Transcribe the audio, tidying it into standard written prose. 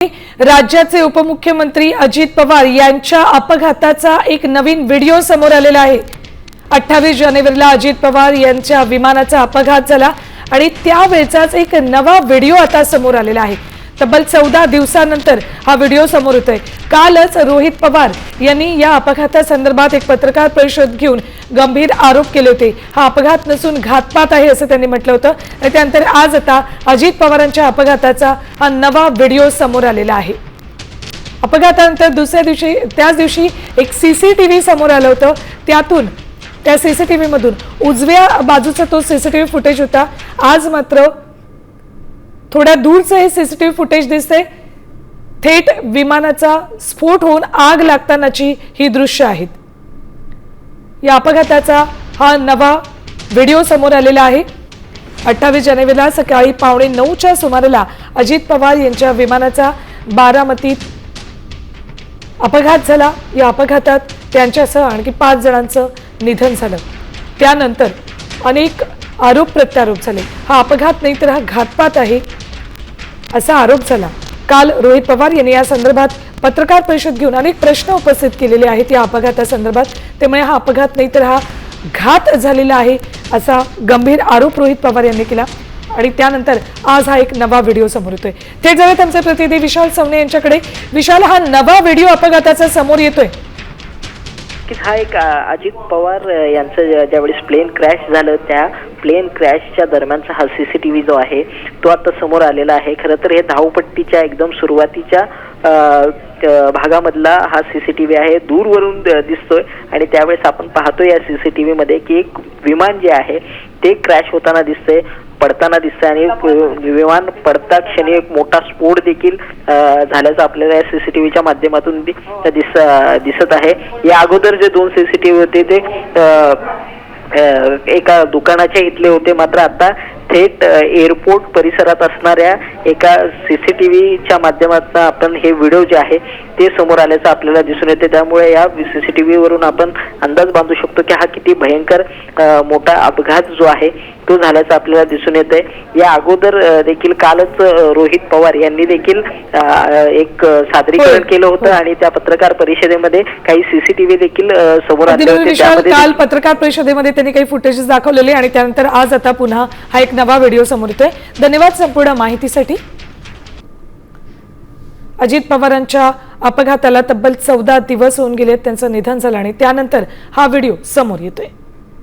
राज्याचे उपमुख्यमंत्री अजित पवार यांच्या अपघाताचा एक नवीन व्हिडिओ समोर आलेला आहे। 28 जानेवारीला अजित पवार यांच्या विमानाचा अपघात झाला आणि त्यावेळचाच एक नवा व्हिडिओ आता समोर आलेला आहे। तब्बल 14 दिवसांनंतर हा व्हिडिओ समोर येतोय। कालच रोहित पवार यांनी या अपघातासंदर्भात एक पत्रकार परिषद घेऊन गंभीर आरोप केले होते। हा अपघात नसून घातपात आहे असं त्यांनी म्हटलं होतं। आणि त्यानंतर आज आता अजित पवारांच्या अपघाताचा हा नवा व्हिडिओ समोर आलेला आहे। अपघातानंतर दुसऱ्या दिवशी त्याच दिवशी एक सीसीटीव्ही समोर आलं होतं। त्यातून त्या सीसीटीव्ही मधून उजव्या बाजूचा तो सीसीटीव्ही फुटेज होता। आज मात्र थोड्या दूरचं हे सीसीटीव्ही फुटेज दिसते। थेट विमानाचा स्फोट होऊन आग लागतानाची ही दृश्य आहेत। या अपघाताचा हा नवा व्हिडिओ समोर आलेला आहे। 28 जानेवारीला सकाळी 9:15च्या सुमाराला अजित पवार यांच्या विमानाचा बारामतीत अपघात झाला। या अपघातात त्यांच्यासह आणखी 5 जणांचं निधन झालं। त्यानंतर अनेक आरोप प्रत्यारोप झाले। हा अपघात नाही तर हा घातपात आहे असा आरोप झाला। काल रोहित पवार यांनी या संदर्भात पत्रकार परिषद घेऊन अनेक प्रश्न उपस्थित केलेले आहेत या अपघातासंदर्भात। त्यामुळे हा अपघात नाही तर हा घात झालेला आहे असा गंभीर आरोप रोहित पवार यांनी केला। आणि त्यानंतर आज हा एक नवा व्हिडिओ समोर येतोय। थेट जाऊयात आमचे प्रतिनिधी विशाल सवणे यांच्याकडे। विशाल, हा नवा व्हिडिओ अपघाताचा समोर येतोय। हा एक अजित पवार यांचं ज्यावेळेस प्लेन क्रॅश झालं त्या प्लेन क्रॅशच्या दरम्यानचा हा सीसीटीव्ही जो आहे तो आता समोर आलेला आहे। खरं तर हे धावपट्टीच्या एकदम सुरुवातीच्या भागामधला हा सीसीटीव्ही आहे। दूरवरून दिसतोय आणि त्यावेळेस आपण पाहतोय या सीसीटीव्ही मध्ये की एक विमान जे आहे ते क्रॅश होताना दिसतंय, पडताना दिसतंय आणि विमान पडता क्षणी एक मोठा स्फोट देखील झाल्याचं आपल्याला या सीसीटीव्हीच्या माध्यमातून दिसत आहे। या अगोदर जे 2 सीसीटीव्ही होते ते एका दुकानाच्या इथले होते, मात्र आता थेट एअरपोर्ट परिसरात असणाऱ्या एका सीसीटीव्हीच्या माध्यमातून आपण हे व्हिडिओ जे आहे ते समोर आल्याचं आपल्याला दिसून येते। त्यामुळे या सीसीटीव्ही वरून आपण अंदाज बांधू शकतो की हा किती भयंकर मोठा अपघात जो आहे तो झाल्याचं आपल्याला दिसून येतंय। या अगोदर देखील कालच रोहित पवार यांनी देखील एक सादरीकरण केलं होतं आणि त्या पत्रकार परिषदेमध्ये काही सीसीटीव्ही देखील समोर आले होते। त्यामध्ये काल पत्रकार परिषदेमध्ये त्यांनी काही फुटेजेस दाखवलेले आणि त्यानंतर आज आता पुन्हा हा एक नवा व्हिडिओ समोर येतोय। धन्यवाद संपूर्ण माहितीसाठी। अजित पवारांच्या अपघाताला तब्बल 14 दिवस होऊन गेले, त्यांचं निधन झालं आणि त्यानंतर हा व्हिडिओ समोर येतोय।